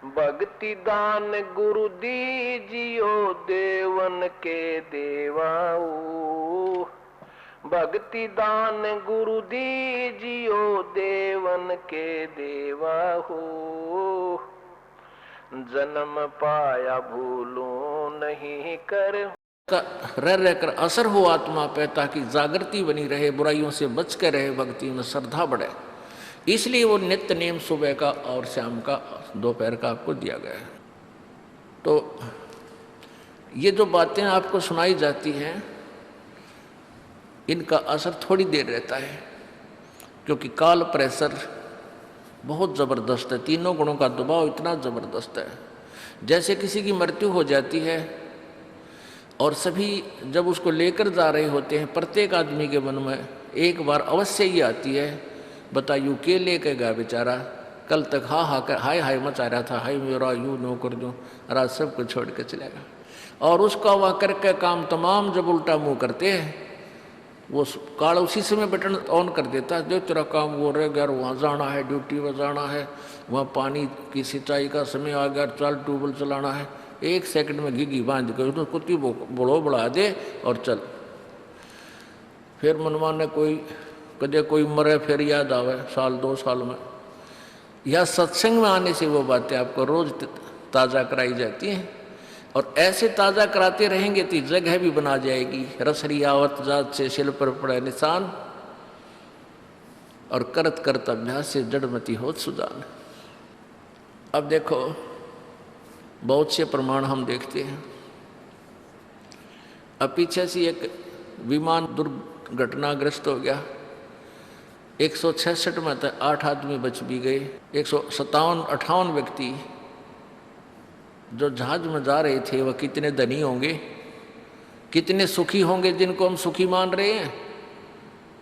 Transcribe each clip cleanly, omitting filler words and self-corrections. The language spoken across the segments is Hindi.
भक्ति दान गुरु दीजियो देवन के देवाओ। भक्ति दान गुरु दीजियो देवन के देवा हो। जन्म पाया भूलो नहीं कर रह रहकर असर हो आत्मा पे, ताकि जागृति बनी रहे, बुराइयों से बच कर रहे, भक्ति में श्रद्धा बढ़े। इसलिए वो नित्य नियम सुबह का और शाम का, दोपहर का आपको दिया गया है। तो ये जो बातें आपको सुनाई जाती हैं, इनका असर थोड़ी देर रहता है, क्योंकि काल प्रेशर बहुत ज़बरदस्त है। तीनों गुणों का दबाव इतना ज़बरदस्त है। जैसे किसी की मृत्यु हो जाती है और सभी जब उसको लेकर जा रहे होते हैं, प्रत्येक आदमी के मन में एक बार अवश्य ही आती है, बताइए के लेके गया बेचारा, कल तक हाय हाय मचा रहा था, हाय मेरा यूँ नो कर दूँ, रात सब कुछ छोड़ के चलेगा। और उसका वह करके काम तमाम जब उल्टा मुँह करते हैं, वो काल उसी समय बटन ऑन कर देता है, जो तेरा काम वो रह गया, वहाँ जाना है, ड्यूटी पर जाना है, वहाँ पानी की सिंचाई का समय आ गया, चल ट्यूबवेल चलाना है, 1 सेकंड में घिघी बांध के तो कुत्ती बड़ो बढ़ा दे और चल। फिर मनमान ने कदे कोई मरे, फिर याद आवे साल 2 साल में। यह सत्संग में आने से वो बातें आपको रोज ताज़ा कराई जाती हैं, और ऐसे ताज़ा कराते रहेंगे तो जगह भी बना जाएगी। रसरी आवत जात से शिल पर पड़े निशान, और करत करत अभ्यास से जड़मती होत सुजान। अब देखो, बहुत से प्रमाण हम देखते हैं। अब पीछे से एक विमान दुर्घटनाग्रस्त हो गया, 166 में तो 8 आदमी बच भी गए। 157-58 व्यक्ति जो जहाज में जा रहे थे, वह कितने धनी होंगे, कितने सुखी होंगे, जिनको हम सुखी मान रहे हैं,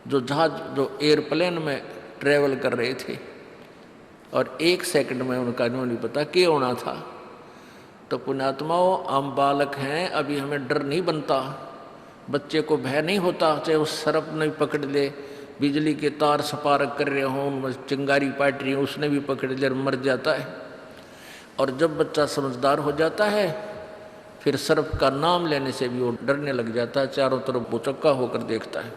जो एयरप्लेन में ट्रेवल कर रहे थे, और 1 सेकंड में उनका नहीं पता क्या होना था। तो पुण्यात्माओं, हम बालक हैं, अभी हमें डर नहीं बनता, बच्चे को भय नहीं होता, चाहे वो सर्प नहीं पकड़ ले, बिजली के तार सपारक कर रहे हों, उनमें चिंगारी पाट रही हो, उसने भी पकड़ ले, मर जाता है। और जब बच्चा समझदार हो जाता है, फिर सर्प का नाम लेने से भी वो डरने लग जाता है, चारों तरफ बुचक्का होकर देखता है,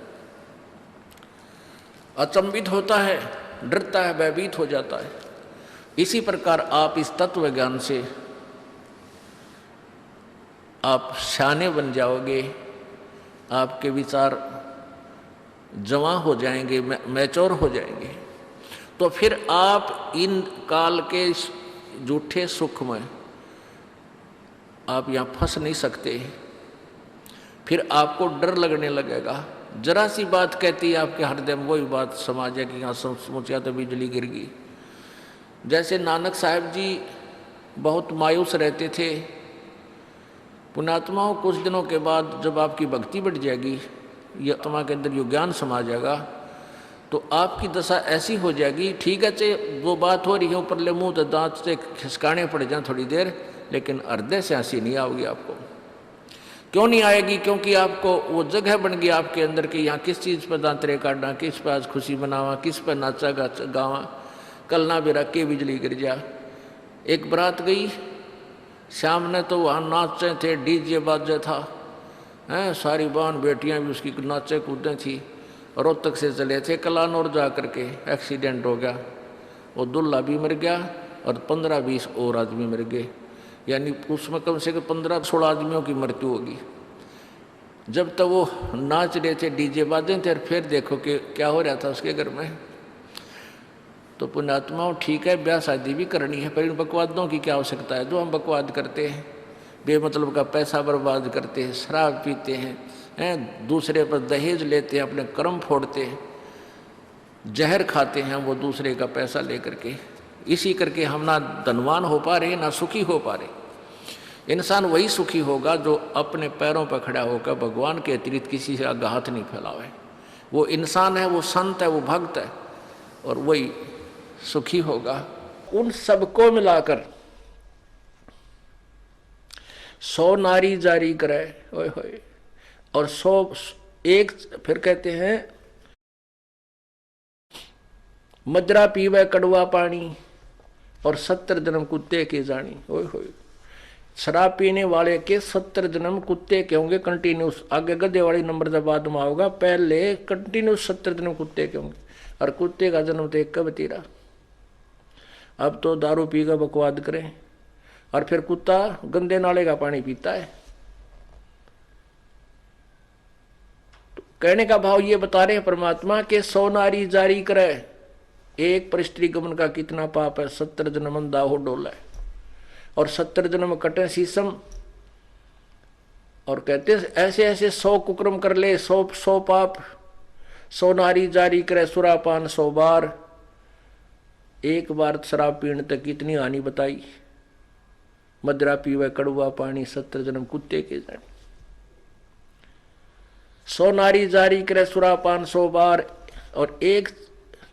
अचंभित होता है, डरता है, भयभीत हो जाता है। इसी प्रकार आप इस तत्व ज्ञान से आप शाने बन जाओगे, आपके विचार जवां हो जाएंगे, मैच्योर हो जाएंगे। तो फिर आप इन काल के झूठे सुख में आप यहाँ फंस नहीं सकते। फिर आपको डर लगने लगेगा, जरा सी बात कहती है आपके हृदय में, वही बात समाज है कि यहाँ सोचा तो बिजली गिर गई। जैसे नानक साहब जी बहुत मायूस रहते थे। पुण्यात्माओं, कुछ दिनों के बाद जब आपकी भक्ति बढ़ जाएगी, ये आत्मा के अंदर यो ज्ञान समा जाएगा, तो आपकी दशा ऐसी हो जाएगी, ठीक है चाहे वो बात हो रही है ऊपर ले मुँह तो दांत से खिसकाने पड़ जाए थोड़ी देर, लेकिन हृदय से हंसी नहीं आएगी आपको। क्यों नहीं आएगी? क्योंकि आपको वो जगह बन गई आपके अंदर कि यहाँ किस चीज़ पर दांतरे काटना, किस पर आज खुशी मनावा, किस पर नाचा गावा, कल ना भी रख के बिजली गिर जा। एक बारात गई, शाम ने तो वहाँ नाचे थे, डीजे बाजे था, हैं, सारी बहन बेटियाँ भी उसकी नाचे कूदें थी। रोहतक से चले थे कलानौर जा करके, एक्सीडेंट हो गया, वो दूल्हा भी मर गया और 15-20 और आदमी मर गए, यानी उसमें कम से कम 15-16 आदमियों की मृत्यु होगी। जब तक वो नाच रहे थे, डीजे बाजे थे, और फिर देखो कि क्या हो रहा था उसके घर में। तो पुण्यात्माओं, ठीक है ब्याह शादी भी करनी है, पर इन बकवादों की क्या आवश्यकता है जो हम बकवाद करते हैं, बेमतलब का पैसा बर्बाद करते हैं, शराब पीते हैं, दूसरे पर दहेज लेते हैं, अपने कर्म फोड़ते हैं, जहर खाते हैं वो दूसरे का पैसा लेकर के। इसी करके हम ना धनवान हो पा रहे, ना सुखी हो पा रहे। इंसान वही सुखी होगा जो अपने पैरों पर खड़ा होकर भगवान के अतिरिक्त किसी से आगे हाथ नहीं फैलावे। वो इंसान है, वो संत है, वो भक्त है, और वही सुखी होगा। उन सबको मिलाकर 100 नारी जारी करे, ओए होए, और 100 एक, फिर कहते हैं मजरा पीवे कड़वा पानी, और 70 जन्म कुत्ते के जानी। ओए होए, शराब पीने वाले के 70 जन्म कुत्ते के होंगे कंटिन्यूस। आगे गधे वाली नंबर जब बाद में होगा, पहले कंटिन्यूस 70 जन्म कुत्ते के होंगे। और कुत्ते का जन्म तो एक कब तेरा। अब तो दारू पी का बकवाद करें, और फिर कुत्ता गंदे नाले का पानी पीता है। तो कहने का भाव ये बता रहे हैं परमात्मा के 100 नारी जारी करे, एक परिस्त्री गमन का कितना पाप है। 70 जन्म अंधा हो डोला है, और 70 जन्म कटे शीशम। और कहते ऐसे ऐसे 100 कुक्रम कर ले, 100 पाप। 100 नारी जारी करे सुरापान 100 बार। एक बार शराब पीने तक कितनी हानि बताई। मदरा पीवे कड़वा पानी, 70 जन्म कुत्ते के जाने। 100 नारी जारी करे सुरापान 100 बार, और एक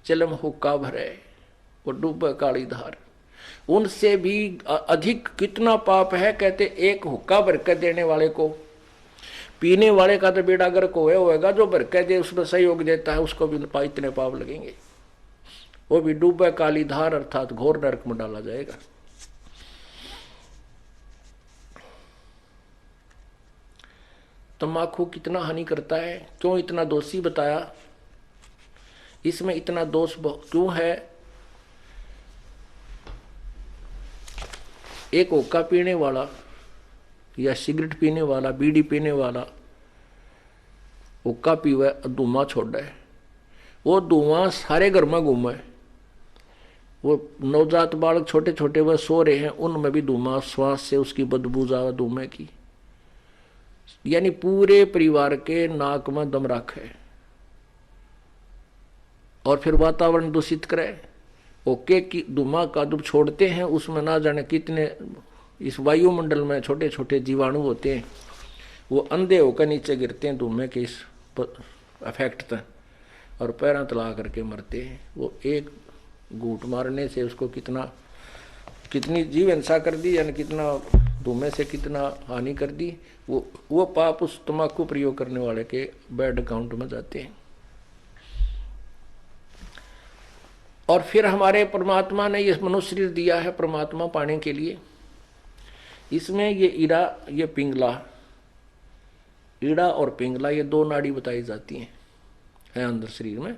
चिलम हुक्का भरे वो डूबे काली धार। उनसे भी अधिक कितना पाप है। कहते एक हुक्का भर के देने वाले को, पीने वाले का तो बेड़ा गर्क होएगा, जो भर के दे उसमें सहयोग देता है उसको भी इतने पाप लगेंगे। वो भी डूबे काली धार अर्थात घोर नरक में डाला जाएगा। तम्बाकू कितना हानि करता है, क्यों इतना दोषी बताया, इसमें इतना दोष क्यों है। एक हुक्का पीने वाला या सिगरेट पीने वाला, बीड़ी पीने वाला हुक्का पीवे, धुआं छोड़े, वो धुआं सारे घर में घूमे। वो नवजात बालक छोटे छोटे वह सो रहे हैं, उनमें भी धुआं, श्वास से उसकी बदबू जावे धुएं की, यानी पूरे परिवार के नाक में दम रखे और फिर वातावरण दूषित करे। ओके की धुआं का जब छोड़ते हैं उसमें ना जाने कितने इस वायुमंडल में छोटे छोटे जीवाणु होते हैं, वो अंधे होकर नीचे गिरते हैं धुएं के इस अफेक्ट तक, और पैरों तला करके मरते हैं। वो एक घूंट मारने से उसको कितनी जीव हिंसा कर दी, यानी कितना धुएं से कितना हानि कर दी। वो पाप उस तम्बाकू प्रयोग करने वाले के बैड अकाउंट में जाते हैं। और फिर हमारे परमात्मा ने ये मनुष्य शरीर दिया है परमात्मा पाने के लिए। इसमें ये ईड़ा, ये पिंगला, ईड़ा और पिंगला ये 2 नाड़ी बताई जाती हैं अंदर शरीर में,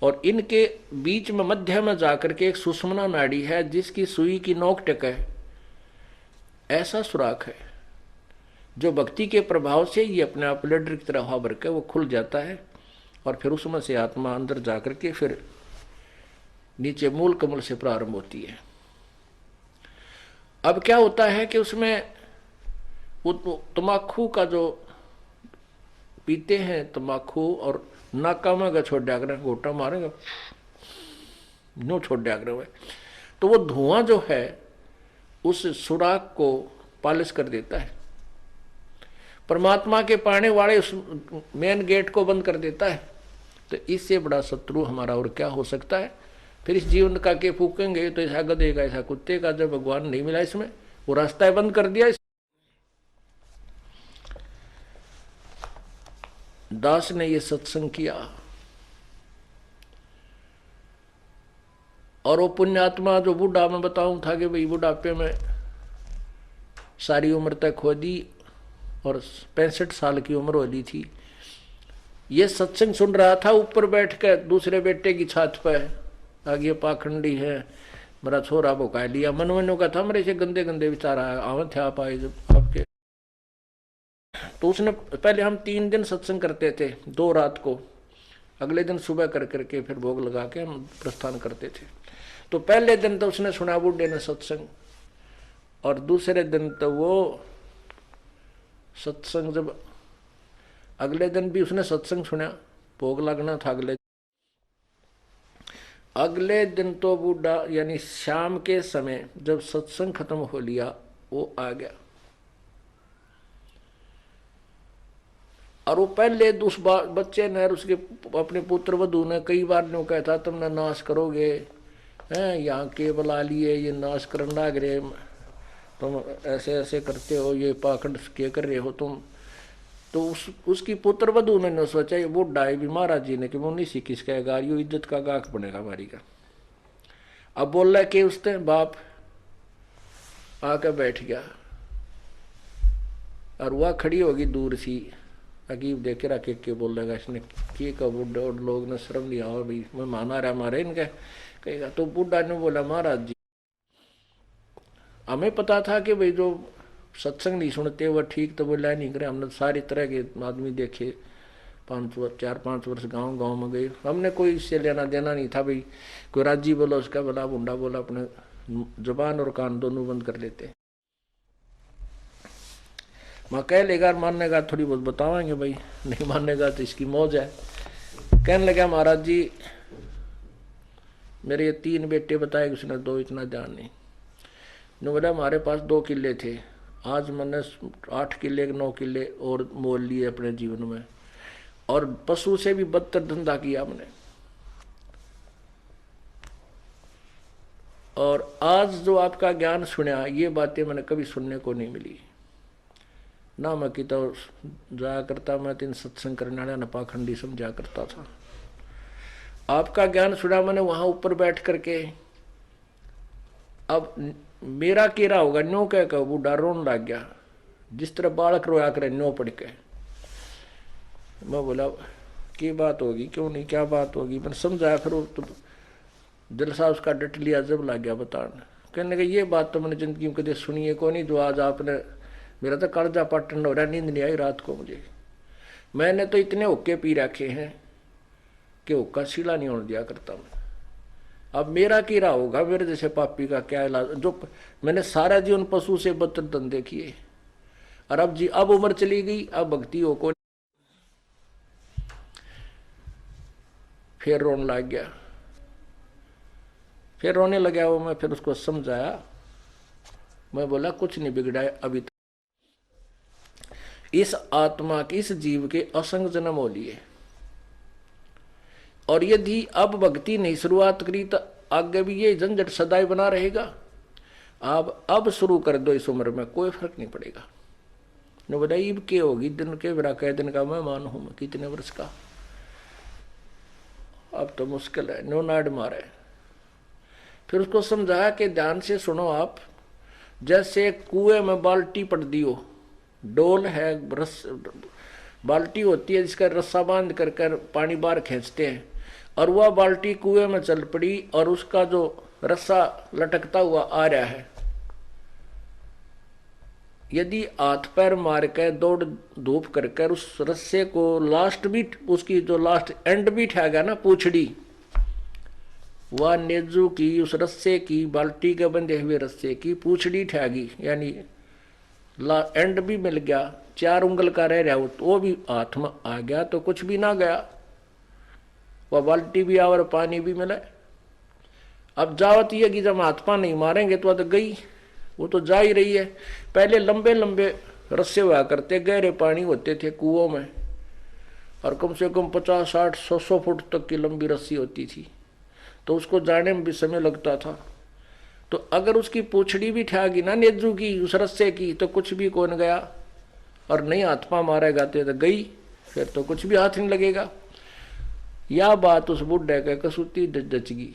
और इनके बीच में मध्य में जाकर के एक सुषुम्ना नाड़ी है जिसकी सुई की नोक टेक है, ऐसा सुराख है जो भक्ति के प्रभाव से ये अपने आप लड्डर की तरह हवा भर के वो खुल जाता है, और फिर उसमें से आत्मा अंदर जाकर के फिर नीचे मूल कमल से प्रारंभ होती है। अब क्या होता है कि उसमें वो तम्बाकू का जो पीते हैं तम्बाकू, और नाका में छोड़ दिया करें, गोटा मारेगा नो छोड़ दिया करें, तो वो धुआं जो है उस सुराख को पालिश कर देता है। परमात्मा के पाने वाले उस मेन गेट को बंद कर देता है। तो इससे बड़ा शत्रु हमारा और क्या हो सकता है। फिर इस जीवन का के फूकेंगे तो ऐसा गधे का ऐसा कुत्ते का, जब भगवान नहीं मिला इसमें, वो रास्ता बंद कर दिया। दास ने ये सत्संग किया, और वो पुण्यात्मा जो बूढ़ा मैं बताऊं था कि भाई बुढ़ापे में सारी उम्र तक खो दी और 65 साल की उम्र हो ली थी, ये सत्संग सुन रहा था ऊपर बैठ कर दूसरे बेटे की छत पर। आगे पाखंडी है, मेरा छोरा भुका लिया, मनमनों का था मेरे से गंदे गंदे विचार आवे थे आप आए जब आपके। तो उसने पहले हम 3 दिन सत्संग करते थे, 2 रात को, अगले दिन सुबह कर करके फिर भोग लगा के हम प्रस्थान करते थे। तो पहले दिन तो उसने सुना बूढ़े ने सत्संग, और दूसरे दिन तो वो सत्संग जब अगले दिन भी उसने सत्संग सुना, भोग लगना था अगले दिन तो बूढ़ा यानी शाम के समय जब सत्संग खत्म हो लिया वो आ गया, और वो पहले उस बच्चे ने उसके अपने पुत्र वधू ने कई बार ने कहा था तुमने नाश करोगे हैं, यहाँ के बुला लिए, ये नाश करने लग रहे, तुम ऐसे ऐसे करते हो, ये पाखंड क्या कर रहे हो तुम। तो उसकी पुत्र वधू ने सोचा ये बूढ़ा है भी महाराज जी ने कि वो नहीं सीखी इसका गार, यो इज्जत का गाक बनेगा हमारी का। अब बोल रहा कि उसने बाप आके बैठ गया और वह खड़ी होगी दूर सी, अकीब देखे रखे के बोल देगा इसने कि बुढ़े और लोग ने शर्म लिया और भाई मैं माना रहा मारे इनके कहेगा। तो बुढ़ा ने बोला महाराज जी हमें पता था कि भाई जो सत्संग नहीं सुनते वह ठीक तो बोला नहीं करे, हमने सारी तरह के आदमी देखे, 4-5 वर्ष गांव गांव में गए, हमने कोई इससे लेना देना नहीं था भाई, कोई राजी बोला उसका बोला बुंडा बोला, अपने जुबान और कान दोनों बंद कर लेते। मैं कह लेगा मानने का थोड़ी बहुत बतावाएंगे भाई, नहीं मानने का तो इसकी मौज है। कहने लगा महाराज जी मेरे ये 3 बेटे बताए, उसने 2 इतना ध्यान नहीं। ने बोला हमारे पास 2 किले थे, आज मैंने 8 किले 9 किले और मोल लिए अपने जीवन में, और पशु से भी बदतर धंधा किया हमने। और आज जो आपका ज्ञान सुना ये बातें मैंने कभी सुनने को नहीं मिली ना। मैं कि तो जाया करता, मैं 3 सत्संग करने वाला न पाखंडी समझा करता था। आपका ज्ञान सुना मैंने वहां ऊपर बैठ करके। अब मेरा केरा होगा न्यो कह कर बूढ़ा रोन लग गया, जिस तरह बालक रोया करे न्यो पड़ के। मैं बोला की बात होगी, क्यों नहीं क्या बात होगी, मैंने समझाया। फिर तो जलसा उसका डट लिया, जब लग गया बताने। कहने लगा ये बात तो मैंने जिंदगी में कभी सुनी है को नहीं, जो आज आपने, मेरा तो कर्जा पटन हो रहा, नींद नहीं आई रात को मुझे। मैंने तो इतने हुक्के पी रखे हैं कि हुक्का सीला नहीं होने दिया करता मैं। अब मेरा कीड़ा होगा, मेरे जैसे पापी का क्या इलाज, जो मैंने सारा जीवन पशु से बदतर धंधे किए। और अब जी अब उम्र चली गई, अब भक्ति हो को। फिर रोने लग गया, फिर रोने लगा वो। मैं फिर उसको समझाया, मैं बोला कुछ नहीं बिगड़ा है अभी तक। इस आत्मा के इस जीव के असंग जन्म हो लिए, और यदि अब भक्ति नहीं शुरुआत करी तो आगे भी ये झंझट सदाई बना रहेगा। आप अब शुरू कर दो इस उम्र में, कोई फर्क नहीं पड़ेगा। न बताइए के होगी दिन के बरा कह दिन का मैं मान हूं, मैं कितने वर्ष का, अब तो मुश्किल है, नो नाड मारे। फिर उसको समझाया कि ध्यान से सुनो आप, जैसे कुएं में बाल्टी पड़ दी हो, डोल है, रस बाल्टी होती है जिसका रस्सा बांध कर पानी बाहर खींचते हैं, और वह बाल्टी कुएं में चल पड़ी और उसका जो रस्सा लटकता हुआ आ रहा है। यदि हाथ पैर मार कर दौड़ धूप कर उस रस्से को लास्ट बीट, उसकी जो लास्ट एंड बीट है ना पूछड़ी, वह नेजू की उस रस्से की, बाल्टी के बंधे हुए रस्से की पूछड़ी ठहगी, यानी एंड भी मिल गया, 4 उंगल का रह रहा, वो भी हाथ में आ गया तो कुछ भी ना गया, वह बाल्टी भी आ और पानी भी मिला। अब जावत ये कि जब हाथ पा नहीं मारेंगे तो गई, वो तो जा ही रही है। पहले लंबे लंबे रस्से हुआ करते, गहरे पानी होते थे कुओं में, और कम से कम 50, 60, 100 फुट तक की लंबी रस्सी होती थी, तो उसको जाने में भी समय लगता था। तो अगर उसकी पूछड़ी भी ठहगी ना नेजू की उस रस्से की, तो कुछ भी कौन गया, और नहीं हाथ पा मारेगा तो गई, फिर तो कुछ भी हाथ नहीं लगेगा। यह बात उस बुढ़े के कसूती जच गई।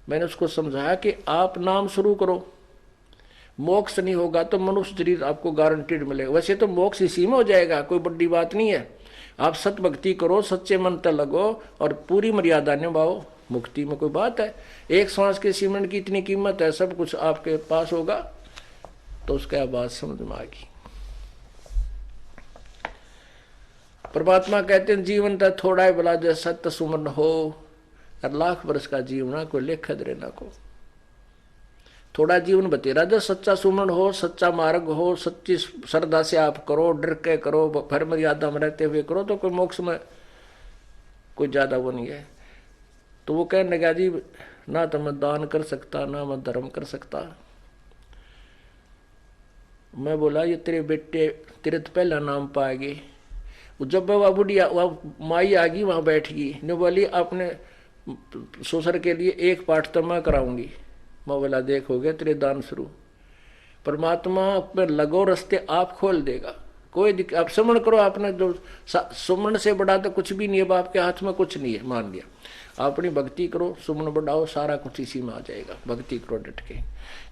मैंने उसको समझाया कि आप नाम शुरू करो, मोक्ष नहीं होगा तो मनुष्य शरीर आपको गारंटीड मिलेगा। वैसे तो मोक्ष इसी में हो जाएगा, कोई बड़ी बात नहीं है। आप सत भक्ति करो, सच्चे मन तक लगो और पूरी मर्यादा निभाओ, मुक्ति में कोई बात है। एक सांस के सीमेंट की इतनी कीमत है, सब कुछ आपके पास होगा। तो उसका बात समझ में आ गई। परमात्मा कहते हैं जीवन तो थोड़ा ही भला जो सत्य सुमन हो, और लाख वर्ष का जीवन कोई लेखा दे ना को। थोड़ा जीवन बतेरा जो सच्चा सुमन हो, सच्चा मार्ग हो, सच्ची श्रद्धा से आप करो, डर के करो, भर मर्यादा में रहते हुए करो, तो कोई मोक्ष में कोई ज्यादा वो नहीं है। तो वो कहने लगा जी ना तो मैं दान कर सकता, ना मैं धर्म कर सकता। मैं बोला ये तेरे बेटे तेरे तो पहला नाम पाएंगे। जब वह बुढ़िया वह माई आ गई वहां बैठ गई, ने बोली अपने ससुर के लिए एक पाठ तो मैं कराऊंगी। मैं बोला देख हो गया तेरे दान शुरू। परमात्मा पर लगो रास्ते आप खोल देगा, कोई दिक्कत, आप सुमन करो, आपने जो सुमन से बड़ा तो कुछ भी नहीं है, बाप के हाथ में कुछ नहीं है, मान लिया। अपनी भक्ति करो, सुमन बढ़ाओ, सारा कुछ इसी में आ जाएगा। भक्ति करो डट के,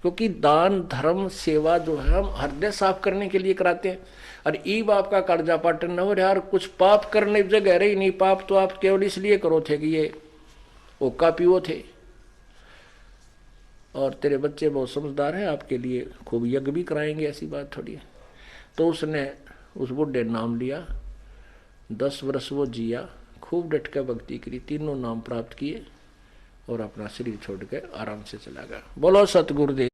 क्योंकि दान धर्म सेवा जो है हम हृदय साफ करने के लिए कराते हैं। और ई बाप का कर्जा पाटन न हो यार, कुछ पाप करने जगह रही नहीं। पाप तो आप केवल इसलिए करो थे कि ये ओका पियो थे, और तेरे बच्चे बहुत समझदार हैं, आपके लिए खूब यज्ञ भी कराएंगे, ऐसी बात थोड़ी है। तो उसने उस बुढ़े नाम लिया, 10 वर्ष वो जिया, खूब डट कर भक्ति करी, तीनों नाम प्राप्त किए और अपना शरीर छोड़ के आराम से चला गया। बोलो सतगुरुदेव।